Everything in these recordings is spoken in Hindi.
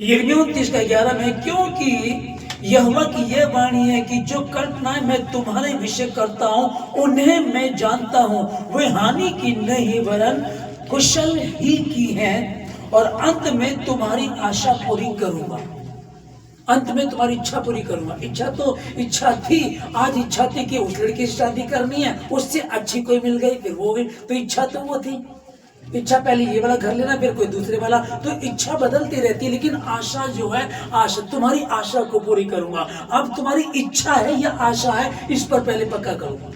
यिर्मयाह 29:11 में, क्योंकि यहोवा की यह वाणी है कि जो कल्पनाएं मैं तुम्हारे विषय करता हूं उन्हें मैं जानता हूं, वे हानि की नहीं वरन कुशल ही की हैं, और अंत में तुम्हारी आशा पूरी करूंगा। अंत में तुम्हारी इच्छा पूरी करूंगा। इच्छा थी, आज इच्छा थी कि उस लड़की से शादी करनी है, उससे अच्छी कोई मिल गई, फिर वो गई, तो इच्छा तो वो थी। इच्छा पहले ये वाला घर लेना, फिर कोई दूसरे वाला, तो इच्छा बदलती रहती है, लेकिन आशा जो है, आशा, तुम्हारी आशा को पूरी करूंगा। अब तुम्हारी इच्छा है या आशा है, इस पर पहले पक्का करूंगा।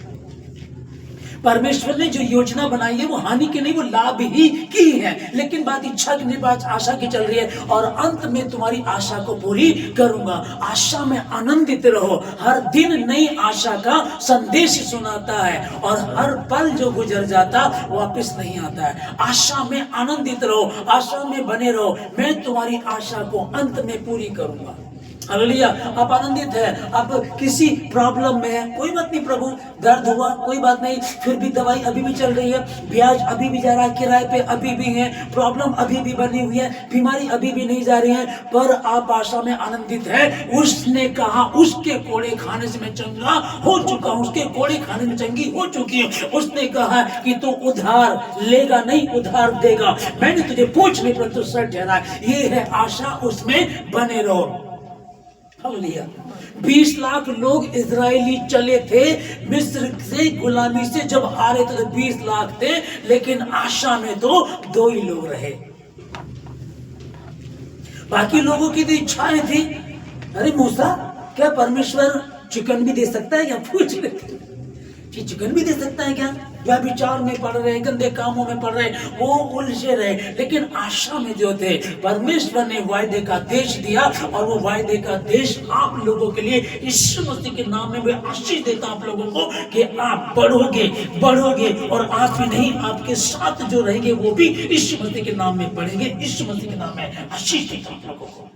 परमेश्वर ने जो योजना बनाई है वो हानि की नहीं, वो लाभ ही की है, लेकिन बात इच्छा की नहीं, बात आशा की चल रही है। और अंत में तुम्हारी आशा को पूरी करूंगा। आशा में आनंदित रहो। हर दिन नई आशा का संदेश सुनाता है, और हर पल जो गुजर जाता वापस नहीं आता है। आशा में आनंदित रहो, आशा में बने रहो। मैं तुम्हारी आशा को अंत में पूरी करूंगा। हालेलुया। आप आनंदित है, आप किसी प्रॉब्लम में है, कोई बात नहीं प्रभु, दर्द हुआ कोई बात नहीं, फिर भी दवाई अभी भी चल रही है, ब्याज अभी भी जा रहा है, किराए पे अभी भी है, प्रॉब्लम अभी भी बनी हुई है, बीमारी अभी भी नहीं जा रही है, पर आप आशा में आनंदित है। उसने कहा उसके कोड़े खाने से मैं चंगा हो चुका हूं, उसके कोड़े खाने में चंगी हो चुकी हूं। उसने कहा कि तू उधार लेगा नहीं, उधार देगा। मैंने तुझे पूछने पर तू सर ठहरा। ये है आशा, उसमें बने रहो। 20 लाख लोग इजरायली चले थे मिस्र से, गुलामी से जब आ रहे थे तो 20 लाख थे, लेकिन आशा में तो 2 ही लोग रहे। बाकी लोगों की तो इच्छाएं थी। अरे मूसा, क्या परमेश्वर चिकन भी दे सकता है? क्या पूछ रहे थे कि चिकन भी दे सकता है क्या? व्यभिचार में पड़ रहे, गंदे कामों में पड़ रहे, वो उलझे रहे, लेकिन आशा में जो थे, परमेश्वर ने वायदे का देश दिया, और वो वायदे का देश आप लोगों के लिए यीशु मसीह के नाम में मैं आशीष देता हूं आप लोगों को कि आप बढ़ोगे, और आप ही नहीं, आपके साथ जो रहेंगे वो भी यीशु मसीह के नाम में बढ़ेंगे। यीशु मसीह के नाम में आशीष देता हूं आप लोगों को।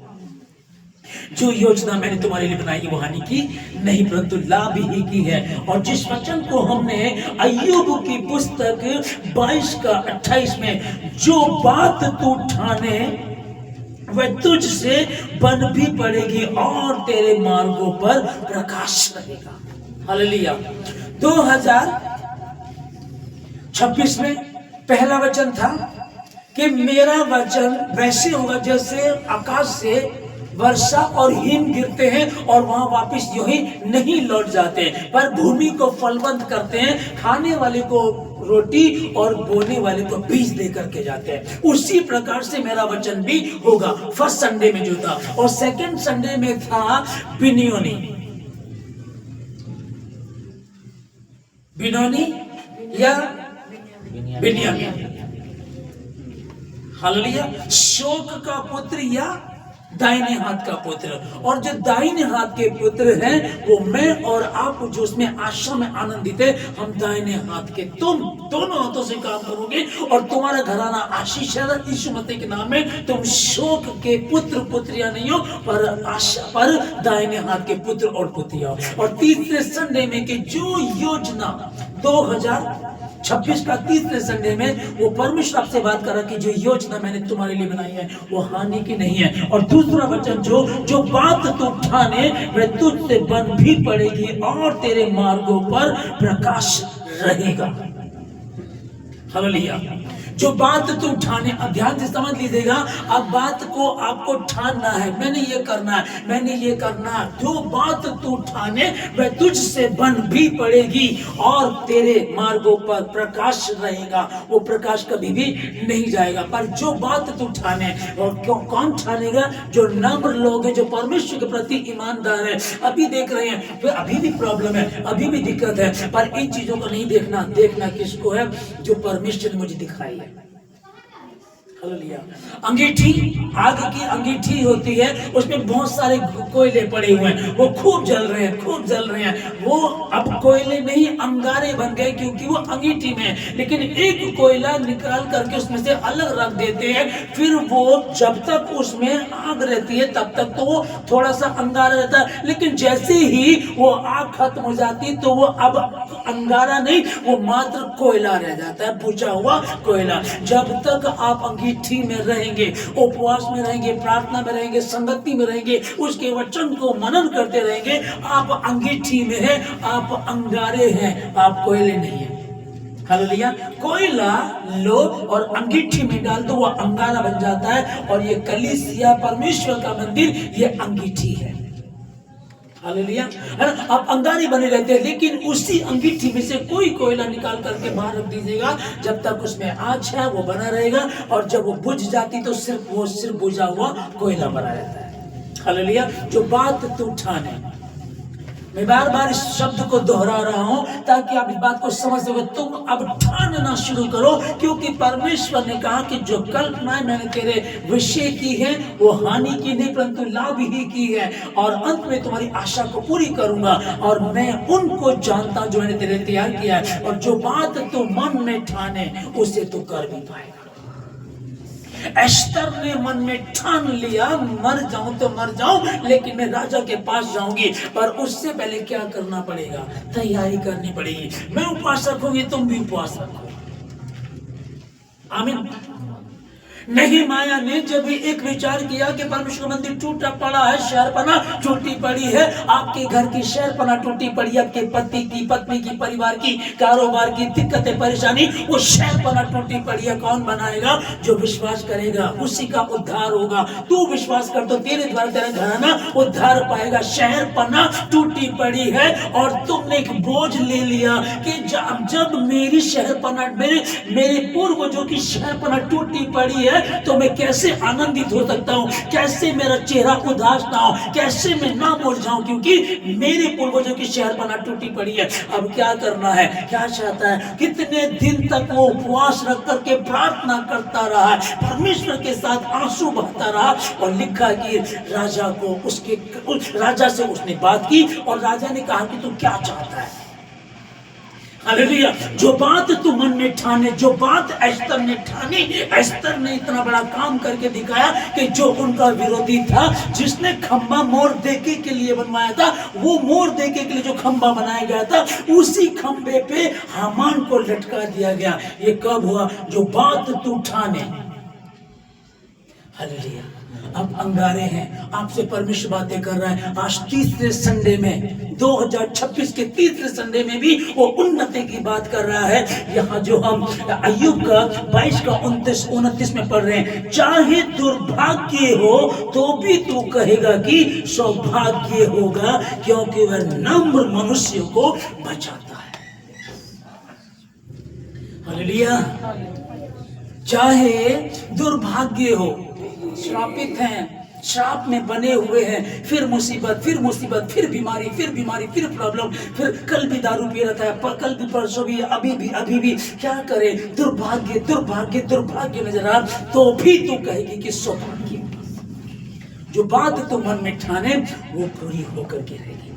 जो योजना मैंने तुम्हारे लिए बनाई वो हानि की नहीं परंतु लाभ ही की है। और जिस वचन को हमने अय्यूब की पुस्तक 22:28 में, जो बात तू ठाने वह तुझसे बन भी पड़ेगी और तेरे मार्गों पर प्रकाश रहेगा। हालेलुया। 2026 में पहला वचन था कि मेरा वचन वैसे होगा जैसे आकाश से वर्षा और हिम गिरते हैं और वहां वापस यूं ही नहीं लौट जाते, पर भूमि को फलवंत करते हैं, खाने वाले को रोटी और बोने वाले को बीज दे करके जाते हैं। उसी प्रकार से मेरा वचन भी होगा। फर्स्ट संडे में जो था, और सेकंड संडे में था बिन्योनी या बिन्यामीन। हालेलुया। शोक का पुत्र या दाहिने हाथ का पुत्र। और जो दाहिने हाथ के पुत्र हैं वो मैं और आप, जो उसमें आशा में आनंदित है, हम दाहिने हाथ के, तुम दोनों हाथों से काम करोगे और तुम्हारा घराना आशीष है यीशु मसीह के नाम में। तुम शोक के पुत्र पुत्रियां नहीं हो, पर आशा पर दाहिने हाथ के पुत्र और पुत्रियां हो। और तीसरे संडे में कि जो योजना 2026 का तीसरे संडे में वो परमेश्वर आपसे बात कर रहा कि जो योजना मैंने तुम्हारे लिए बनाई है वो हानि की नहीं है। और दूसरा वचन, जो बात तू ठाने वह तुझसे बन भी पड़ेगी और तेरे मार्गों पर प्रकाश रहेगा। हालेलुया। जो बात तू ठाने, अब ध्यान से समझ लीजिएगा, अब बात को आपको ठानना है, मैंने ये करना है, मैंने ये करना है। जो बात तू ठाने वह तुझसे बन भी पड़ेगी और तेरे मार्गों पर प्रकाश रहेगा। वो प्रकाश कभी भी नहीं जाएगा। पर जो बात तू ठाने, और क्यों, कौन ठानेगा? जो नम्र लोग हैं, जो परमेश्वर के प्रति ईमानदार है। अभी देख रहे हैं तो अभी भी प्रॉब्लम है, अभी भी दिक्कत है, पर इन चीजों को नहीं देखना। देखना किसको है? जो परमेश्वर ने मुझे दिखाई है। अंगीठी, आग की अंगीठी होती है, उसमें बहुत सारे कोयले पड़े हुए हैं, वो खूब जल रहे हैं, खूब जल रहे हैं। वो अब कोयले नहीं अंगारे बन गए क्योंकि वो अंगीठी में है। लेकिन एक कोयला निकाल करके उसमें से अलग रख देते हैं, फिर वो जब तक उसमें आग रहती है तब तक तो वो थोड़ा सा अंगारा रहता है, लेकिन जैसे ही वो आग खत्म हो जाती है तो वो अब अंगारा नहीं, वो मात्र कोयला रह जाता है, बुझा हुआ कोयला। जब तक आप अंगीठी अंगीठी में रहेंगे, उपवास में रहेंगे, प्रार्थना में रहेंगे, संगति में रहेंगे, उसके वचन को मनन करते रहेंगे, आप अंगीठी में है, आप अंगारे हैं, आप कोयले नहीं है। हालेलुया। कोयला लो और अंगीठी में डाल दो, वो अंगारा बन जाता है। और ये कलीसिया, परमेश्वर का मंदिर, ये अंगीठी है। हालेलुया। आप अंगारे बने रहते हैं, लेकिन उसी अंगीठी में से कोई कोयला निकाल करके बाहर रख दीजिएगा, जब तक उसमें आँच है वो बना रहेगा, और जब वो बुझ जाती तो सिर्फ बुझा हुआ कोयला बना रहता है। हालेलुया। जो बात तू ठाने, मैं बार बार इस शब्द को दोहरा रहा हूं ताकि आप इस बात को समझ सको। तुम अब ठानना शुरू करो, क्योंकि परमेश्वर ने कहा कि जो कल्पनाएं मैंने तेरे विषय की है वो हानि की नहीं परंतु लाभ ही की है, और अंत में तुम्हारी आशा को पूरी करूंगा। और मैं उनको जानता जो मैंने तेरे तैयार किया है, और जो बात तू मन में ठाने उसे तू कर भी पाएगा। एस्तर ने मन में ठान लिया, मर जाऊं तो मर जाऊं, लेकिन मैं राजा के पास जाऊंगी, पर उससे पहले क्या करना पड़ेगा? तैयारी करनी पड़ेगी। मैं उपवास रखूंगी, तुम भी उपवास रखो। आमीन। नहीमाया ने जब एक विचार किया कि परमेश्वर मंदिर टूटा पड़ा है, शहरपना टूटी पड़ी है, आपके घर की शहरपना टूटी पड़ी है, आपके पति की, पत्नी की, परिवार की, कारोबार की दिक्कतें, परेशानी, वो शहरपना टूटी पड़ी है। कौन बनाएगा? जो विश्वास करेगा उसी का उद्धार होगा। तू विश्वास कर तो तेरे द्वारा तेरा घराना उद्धार पाएगा। शहरपना टूटी पड़ी है और तुमने एक बोझ ले लिया कि जब मेरी शहरपना, मेरे पूर्वजों की शहरपना टूटी पड़ी है, तो मैं कैसे आनंदित हो सकता हूं, कैसे मेरा चेहरा उदास ना हो, कैसे मैं ना मुरझाऊं, क्योंकि मेरे पूर्वजों की शहरपना टूटी पड़ी है। अब क्या करना है? क्या चाहता है? कितने दिन तक वो उपवास रख करके प्रार्थना करता रहा, परमेश्वर के साथ आंसू बहता रहा, और लिखा कि राजा से उसने बात की, और राजा ने कहा कि तू क्या चाहता है? हालेलुया। जो बात तू मन में ठाने, जो बात एस्तर ने ठानी, एस्तर ने इतना बड़ा काम करके दिखाया कि जो उनका विरोधी था, जिसने खंबा मोर देखे के लिए बनवाया था, वो मोर देखे के लिए जो खंबा बनाया गया था, उसी खंबे पे हामान को लटका दिया गया। ये कब हुआ? जो बात तू ठाने। हालेलुया। अब अंगारे हैं, आपसे परमेश्वर बातें कर रहा है। आज तीसरे संडे में, 2026 के तीसरे संडे में भी वो उन्नति की बात कर रहा है। यहाँ जो हम अय्यूब का 22 का 29 में पढ़ रहे हैं, चाहे दुर्भाग्य हो तो भी तू कहेगा कि सौभाग्य होगा, क्योंकि वह नम्र मनुष्य को बचाता है। हालेलुया। चाहे दुर्भाग्य हो, श्रापित हैं, श्राप में बने हुए हैं, फिर मुसीबत, फिर बीमारी, फिर प्रॉब्लम, फिर कल भी दारू पी रहा था, कल भी, परसों भी, अभी भी क्या करे? दुर्भाग्य नजर आ, तो भी तू कहेगी कि सौभाग्य। जो बात तू मन में ठाने वो पूरी होकर के रहेगी।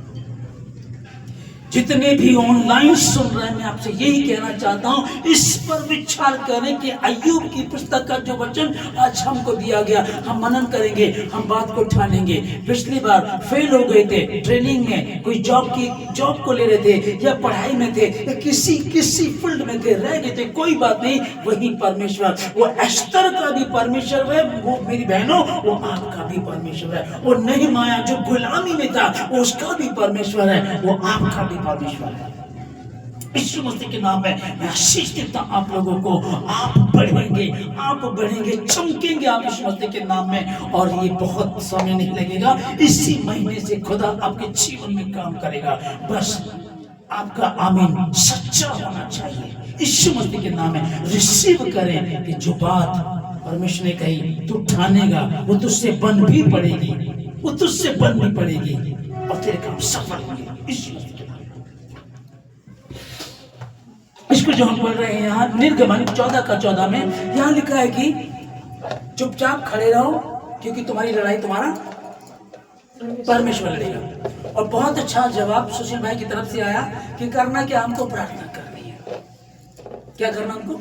जितने भी ऑनलाइन सुन रहे हैं, मैं आपसे यही कहना चाहता हूं, इस पर विचार करें कि अय्यूब की पुस्तक का जो वचन आज हमको दिया गया, हम मनन करेंगे, हम बात को ठानेंगे। पिछली बार फेल हो गए थे ट्रेनिंग में, कोई जॉब को ले रहे थे, या पढ़ाई में थे, या किसी फील्ड में थे, रह गए थे, कोई बात नहीं। वही परमेश्वर, वो एस्तर का भी परमेश्वर है, वो मेरी बहनों, वो आपका भी परमेश्वर है। वो नहीमाया जो गुलामी में था, उसका भी परमेश्वर है, वो आपका भी परमेश्वर है। यीशु मसीह के नाम में मैं आशीष देता हूं आप लोगों को। आप बढ़ेंगे, चमकेंगे आप यीशु मसीह के नाम में। और ये बहुत समय नहीं लगेगा, इसी महीने से खुदा आपके जीवन में काम करेगा। बस आपका आमीन सच्चा होना चाहिए। यीशु मसीह के नाम में रिसीव करें कि जो बात परमेश्वर ने कही तू ठानेगा, वो तुझसे बन भी पड़ेगी, और तेरे काम सफल होंगे। इसको जो हम पढ़ रहे हैं यहाँ निर्गमन 14 का 14 में यहाँ लिखा है कि चुपचाप खड़े रहो, क्योंकि तुम्हारी लड़ाई तुम्हारा परमेश्वर लड़ेगा। और बहुत अच्छा जवाब सुशील भाई की तरफ से आया कि करना क्या? हमको प्रार्थना करनी है। क्या करना हमको?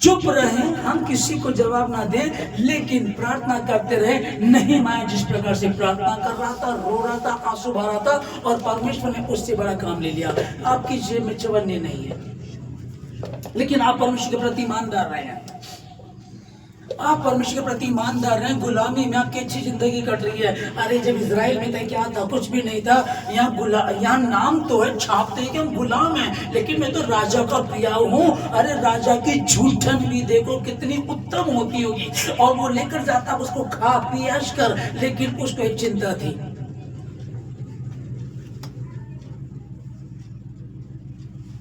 चुप रहे, हम किसी को जवाब ना दें, लेकिन प्रार्थना करते रहे। नहीमाया जिस प्रकार से प्रार्थना कर रहा था, रो रहा था, आंसू बहा रहा था, और परमेश्वर ने उससे बड़ा काम ले लिया। आपकी जेब में चवन्ने नहीं है, लेकिन आप परमेश्वर के प्रति ईमानदार रहे हैं। आप परमेश्वर के प्रति ईमानदार हैं, गुलामी में आपकी अच्छी जिंदगी कट रही है। अरे जब इजराइल में था क्या था, कुछ भी नहीं था। यहाँ नाम तो है, छापते हैं कि हम गुलाम हैं, लेकिन मैं तो राजा का प्रिया हूँ। अरे राजा की झूठन भी देखो कितनी उत्तम होती होगी, और वो लेकर जाता उसको खा पी ऐश कर, लेकिन उसको एक चिंता थी,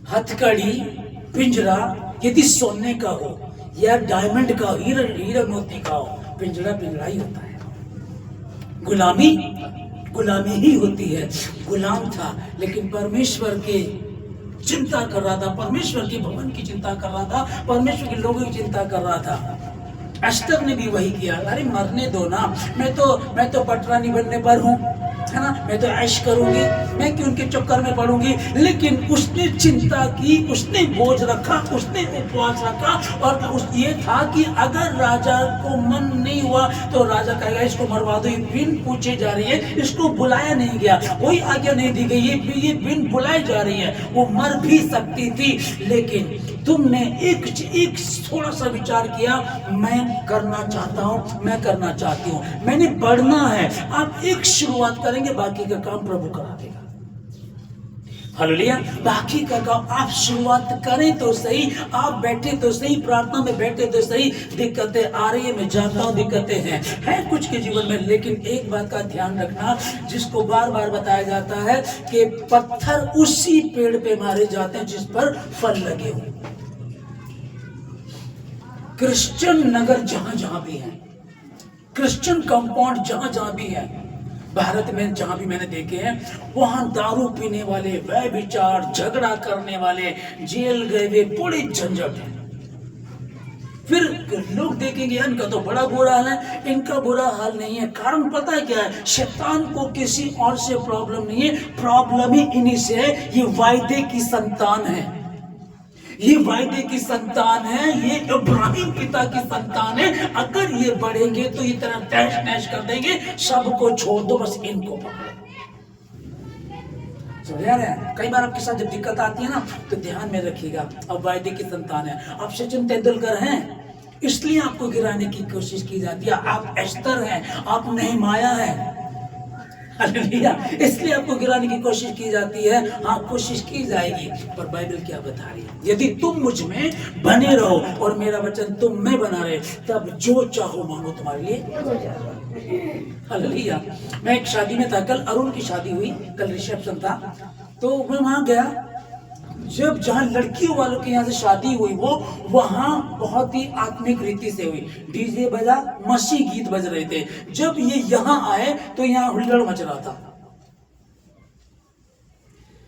हथकड़ी पिंजरा यदि सोने का हो या डायमंड का, हीरा मोती का हो, पिंजरा पिंजरा ही होता है। गुलामी गुलामी ही होती है। गुलाम था लेकिन परमेश्वर के चिंता कर रहा था, परमेश्वर के भवन की चिंता कर रहा था, परमेश्वर के लोगों की चिंता कर रहा था। एस्टर ने भी वही किया। अरे मरने दो ना, मैं तो पटरानी बनने पर हूँ, है ना, मैं तो ऐश करूंगी, मैं क्यों उनके चक्कर में पड़ूंगी। लेकिन उसने चिंता की, उसने बोझ रखा, उसने उपवास रखा, और ये था कि अगर राजा को मन नहीं हुआ तो राजा कहेगा इसको मरवा दो, ये बिन पूछे जा रही है, इसको बुलाया नहीं गया, कोई आज्ञा नहीं दी गई, ये बिन बुलाई जा रही है, वो मर भी सकती थी। लेकिन तुमने एक थोड़ा सा विचार किया, मैं करना चाहता हूं, मैं करना चाहती हूं, मैंने बढ़ना है। आप एक शुरुआत करेंगे, बाकी का काम प्रभु करा देगा। हालेलुया। बाकी का काम आप शुरुआत करें तो सही, आप बैठे तो सही, प्रार्थना में बैठे तो सही। दिक्कतें आ रही है, मैं जानता हूं दिक्कतें हैं कुछ के जीवन में, लेकिन एक बात का ध्यान रखना, जिसको बार बार बताया जाता है कि पत्थर उसी पेड़ पे मारे जाते हैं जिस पर फल लगे हों। क्रिश्चियन नगर जहां जहां भी है, क्रिश्चियन कंपाउंड जहां जहां भी है भारत में, जहां भी मैंने देखे हैं, वहां दारू पीने वाले, व्यभिचार, झगड़ा करने वाले, जेल गए हुए, बड़ी झंझट है। फिर लोग देखेंगे इनका तो बड़ा बुरा हाल है, इनका बुरा हाल नहीं है। कारण पता है क्या है? शैतान को किसी और से प्रॉब्लम नहीं है, प्रॉब्लम ही इन्हीं से है। ये वायदे की संतान है, ये वायदे की संतान है, ये इब्राहिम पिता की संतान है। अगर ये बढ़ेंगे तो ये तरह तहस नहस कर देंगे, सबको छोड़ दो, बस इनको पकड़ो। समझ आ रहे हैं? कई बार आपके साथ जब दिक्कत आती है ना, तो ध्यान में रखिएगा, अब वायदे की संतान है, आप सचिन तेंदुलकर हैं, इसलिए आपको गिराने की कोशिश की जाती है। आप एस्तर हैं, आप नहमाया है, हालेलुया, इसलिए आपको गिराने की कोशिश की जाती है। हाँ, कोशिश की जाएगी, पर बाइबल क्या बता रही है? यदि तुम मुझ में बने रहो और मेरा वचन तुम में बना रहे, तब जो चाहो मांगो तुम्हारे लिए हो जाएगा। हालेलुया। मैं एक शादी में था, कल अरुण की शादी हुई, कल रिसेप्शन था, तो मैं वहां गया। जब जहां लड़कियों वालों के यहाँ से शादी हुई, वो वहां बहुत ही आत्मिक रीति से हुई, डीजे बजा, मसीह गीत बज रहे थे। जब ये यहाँ आए तो यहाँ हुल्लड़ मच रहा था,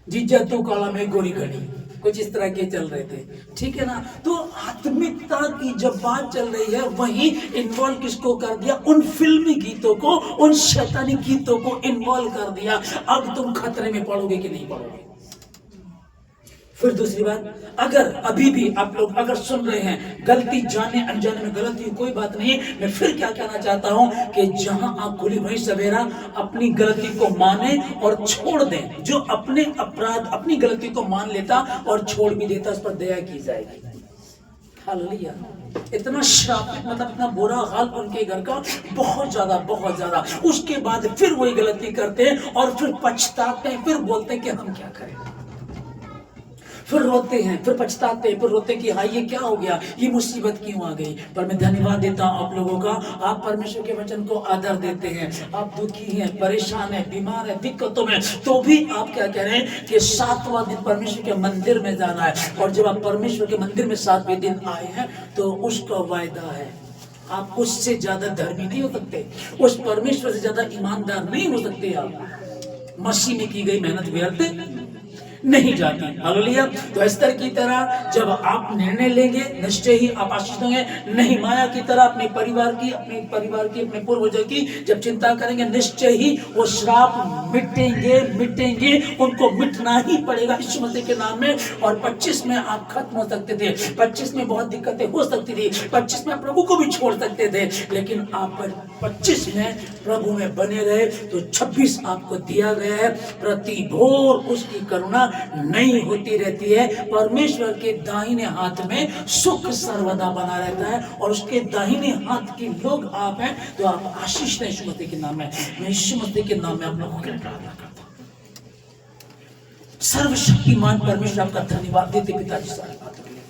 जीजा तू काला में गोरी घड़ी, कुछ इस तरह के चल रहे थे, ठीक है ना। तो आत्मिकता की जब बात चल रही है, वहीं इन्वॉल्व किसको कर दिया? उन फिल्मी गीतों को, उन शैतानी गीतों को इन्वॉल्व कर दिया। अब तुम खतरे में पड़ोगे कि नहीं पड़ोगे? फिर दूसरी बात, अगर अभी भी आप लोग अगर सुन रहे हैं, गलती जाने अनजाने में गलती, कोई बात नहीं, मैं फिर क्या कहना चाहता हूं कि जहां आप खुली वहीं सवेरा अपनी गलती को माने और छोड़ दें। जो अपने अपराध, अपनी गलती को मान लेता और छोड़ भी देता, उस पर दया की जाएगी। हालेलुया। इतना श्रापित, मतलब इतना बुरा हाल उनके घर का, बहुत ज्यादा। उसके बाद फिर वही गलती करते हैं और फिर पछताते हैं, फिर बोलते हैं कि हम क्या करें, फिर रोते हैं, फिर पछताते हैं, फिर रोते हैं कि हाँ ये क्या हो गया, ये मुसीबत क्यों आ गई। पर मैं धन्यवाद देता हूं आप लोगों का, आप परमेश्वर के वचन को आदर देते हैं। आप दुखी हैं, परेशान हैं, बीमार हैं, दिक्कतों में, तो भी आप क्या कह रहे हैं कि 7वां दिन परमेश्वर के मंदिर में जाना है। और जब आप परमेश्वर के मंदिर में 7वें दिन आए हैं, तो उसका वायदा है, आप उससे ज्यादा धर्मी नहीं हो सकते, उस परमेश्वर से ज्यादा ईमानदार नहीं हो सकते। आप मसीह में की गई मेहनत व्यर्थ नहीं जाती। हालेलुया। तो एस्तर की तरह जब आप निर्णय लेंगे, निश्चय ही आप आशीष होंगे। नहमाया की तरह अपने परिवार की, अपने पूर्वजों की जब चिंता करेंगे, निश्चय ही वो श्राप मिटेंगे, उनको मिटना ही पड़ेगा यीशु मसीह के नाम में। और 25 में आप खत्म हो सकते थे, 25 में बहुत दिक्कतें हो सकती थी, 25 में प्रभु को भी छोड़ सकते थे, लेकिन आप 25 में प्रभु में बने रहे, तो 26 आपको दिया गया है। प्रति भोर उसकी करुणा नहीं होती रहती है। परमेश्वर के दाहिने हाथ में सुख सर्वदा बना रहता है और उसके दाहिने हाथ के लोग आप हैं। तो आप आशीष दें यीशु मसीह के नाम में। मैं यीशु मसीह के नाम में आप लोगों के लिए प्रार्थना करता हूं। सर्वशक्तिमान परमेश्वर आपका धन्यवाद देते पिताजी सारी बातों के लिए,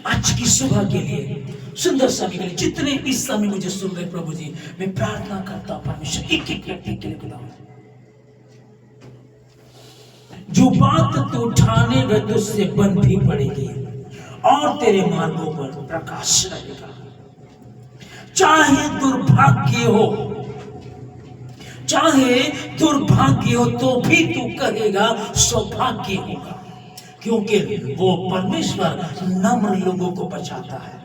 आज की सुबह के लिए, सुंदर समय के लिए। जितने इस समय मुझे सुन रहे प्रभु जी, मैं प्रार्थना करता हूं परमेश्वर एक एक व्यक्ति के लिए खुदा, जो बात तू उठाने गए तुझसे बन भी पड़ेगी और तेरे मार्गों पर प्रकाश रहेगा। चाहे दुर्भाग्य हो, चाहे दुर्भाग्य हो, तो भी तू कहेगा सौभाग्य होगा, क्योंकि वो परमेश्वर नम्र लोगों को बचाता है।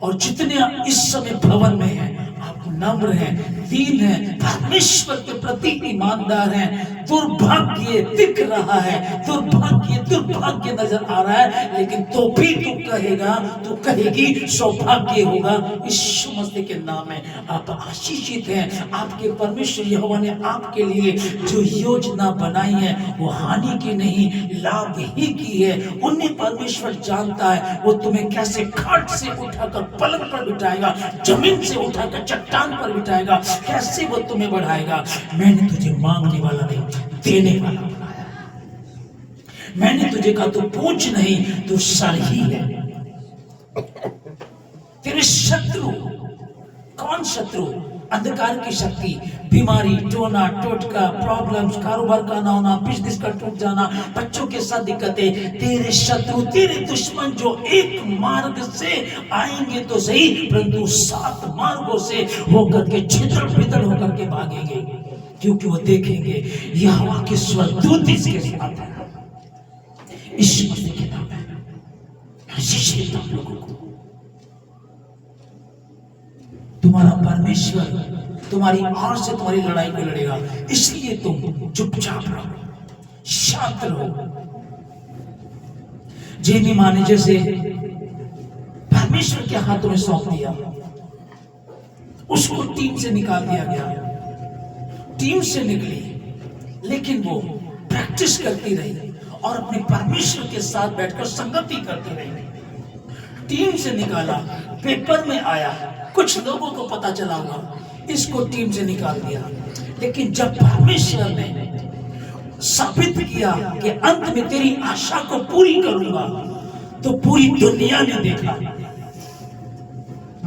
और जितने इस समय भवन में हैं, आप नम्र हैं, दीन हैं, परमेश्वर के प्रति ईमानदार हैं। दुर्भाग्य दिख रहा है, दुर्भाग्य नजर आ रहा है, लेकिन तो भी तू कहेगा, तू कहेगी सौभाग्य होगा। यीशु मसीह के नाम में आप आशीषित हैं। आपके परमेश्वर यहोवा ने आपके लिए जो योजना बनाई है वो हानि की नहीं, लाभ ही की है। उन्हें परमेश्वर जानता है वो तुम्हें कैसे खाट से उठाकर पलंग पर बिठाएगा, जमीन से उठाकर चट्टान पर बिठाएगा, कैसे वो तुम्हें बढ़ाएगा। मैंने तुझे मांगने वाला नहीं, देने वाला बनाया। मैंने तुझे कहा तू पूछ नहीं, तू सर ही है। तेरे शत्रु, कौन शत्रु? अंधकार की शक्ति, बीमारी, टोना टोटका, प्रॉब्लम्स, कारोबार का ना होना, बिजनेस का टूट जाना, बच्चों के साथ दिक्कतें। तेरे शत्रु, तेरे दुश्मन जो एक मार्ग से आएंगे तो सही, परंतु 7 मार्गों से होकर के छितर बितर होकर के भागेंगे, क्योंकि वो देखेंगे यहोवा के स्वर्गदूत इसके साथ है। यीशु मसीह के नाम में आशीष देता हूं लोगों को। तुम्हारा परमेश्वर तुम्हारी ओर से तुम्हारी लड़ाई को लड़ेगा, इसलिए तुम चुपचाप रहो, शांत रहो। जेमी माने जैसे परमेश्वर के हाथों में सौंप दिया, उसको टीम से निकाल दिया गया, टीम से निकली, लेकिन वो प्रैक्टिस करती रही और अपने परमेश्वर के साथ बैठकर संगति करती रही। टीम से निकाला, पेपर में आया, कुछ लोगों को पता चला होगा, इसको टीम से निकाल दिया। लेकिन जब परमेश्वर ने साबित किया कि अंत में तेरी आशा को पूरी करूंगा, तो पूरी दुनिया ने देखा।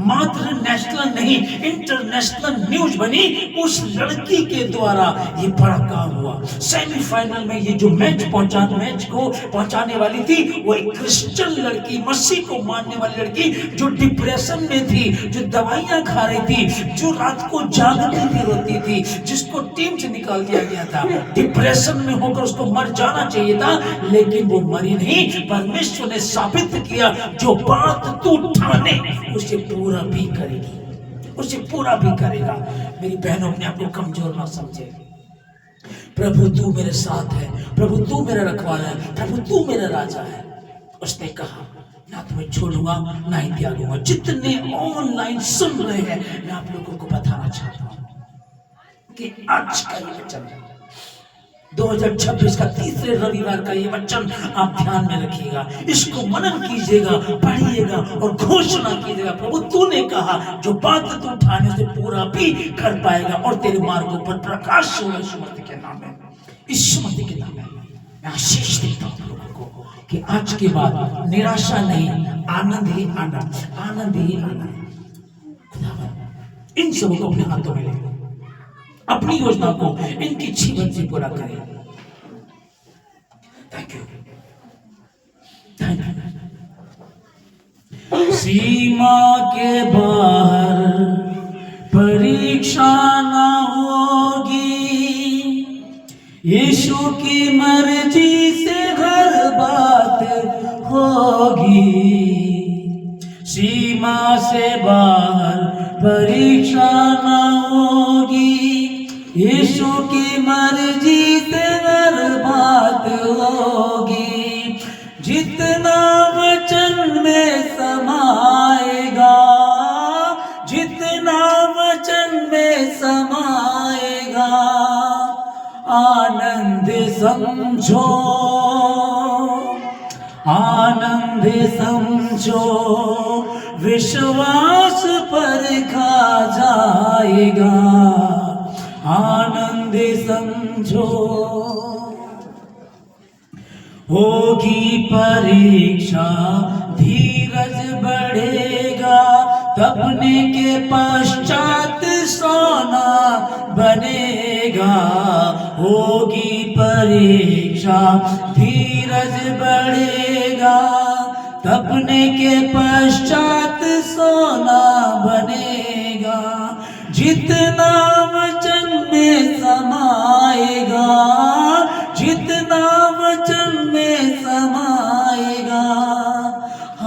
मात्र नेशनल नहीं, इंटरनेशनल न्यूज बनी उस लड़की के द्वारा। ये बड़ा काम हुआ। सेमीफाइनल में ये जो मैच को पहुंचाने वाली थी, वो एक क्रिश्चियन लड़की, मसीह को मानने वाली लड़की, जो डिप्रेशन में थी, जो दवाइयां खा रही थी, जो रात को जागती थी, रोती थी, जिसको टीम से निकाल दिया गया था। डिप्रेशन में होकर उसको मर जाना चाहिए था, लेकिन वो मरी नहीं। परमेश्वर ने साबित किया, जो बात तू ठाने उसे पूरा भी करेगी, उसे पूरा भी करेगा। मेरी बहनों, अपने आप को कमजोर ना समझे। प्रभु तू मेरे साथ है, प्रभु तू मेरा रखवाला है, प्रभु तू मेरा राजा है। उसने कहा ना तुम्हें छोड़ूंगा ना ही त्यागूंगा। जितने ऑनलाइन सुन रहे हैं, मैं आप लोगों को बताना चाहता हूं कि आज का ये वचन 2026 का तीसरे रविवार का ये वचन आप ध्यान में रखिएगा, इसको मनन कीजिएगा, पढ़िएगा और घोषणा कीजिएगा। प्रभु तूने कहा जो बात तू उठाने से पूरा भी कर पाएगा और तेरे मार्गों पर प्रकाश होगा। यीशु मसीह के नाम में, यीशु मसीह के नाम में मैं आशीष देता हूं लोगों को कि आज के बाद निराशा नहीं, आनंद ही आनंद, आनंद ही आनंद। खुदावन इन सबों को अपने हाथों में ले, अपनी योजना को इनकी जीवन से पूरा करें। Thank you, thank you. सीमा के बाहर परीक्षा न होगी, यीशु की मर्जी से हर बात होगी। सीमा से बाहर परीक्षा न होगी, यीशु की मर्जी से हर बात होगी। जितना वचन में समाएगा, जितना वचन में समाएगा, आनंद आनंद समझो, आनंद समझो, विश्वास पर खा जाएगा, आनंद समझो। होगी परीक्षा धीरज बढ़ेगा, तपने के पश्चात सोना बनेगा। होगी परीक्षा धीरज बढ़ेगा, तपने के पश्चात सोना बनेगा। जितना वचन में समाएगा, जितना वचन में समाएगा,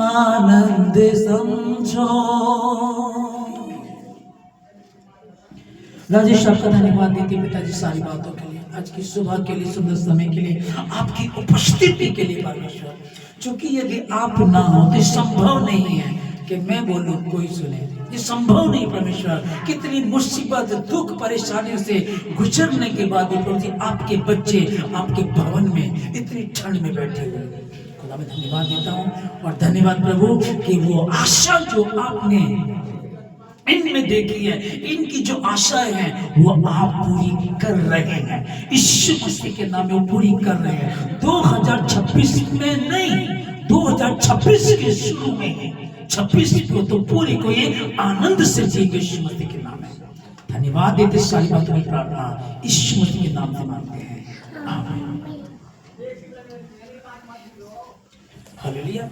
आनंद समझो। राजेश आपका धन्यवाद देती पिताजी सारी बातों के लिए, आज की सुबह के लिए, सुंदर समय के लिए, आपकी उपस्थिति के लिए परमेश्वर। क्योंकि यदि आप ना हो तो संभव नहीं है कि मैं बोलूं कोई सुने, ये संभव नहीं परमेश्वर। कितनी मुसीबत दुख परेशानियों से गुजरने के बाद भी प्रभु जी आपके बच्चे आपके भवन में इतनी ठंड में बैठे हुए, खुदा मैं धन्यवाद देता हूँ। और धन्यवाद प्रभु कि वो आशा जो आपने इनमें देखी है, इनकी जो आशाएं हैं वो आप पूरी कर रहे हैं, यीशु मसीह के नाम में वो पूरी कर रहे हैं। 2026 में नहीं, 2026 के शुरू में ही 26 को तो पूरी को ये आनंद से जिएंगे यीशु मसीह के नाम में। धन्यवाद देते सारी बातों की प्रार्थना यीशु मसीह के नाम से मांगते हैं, आमीन। हालेलुया।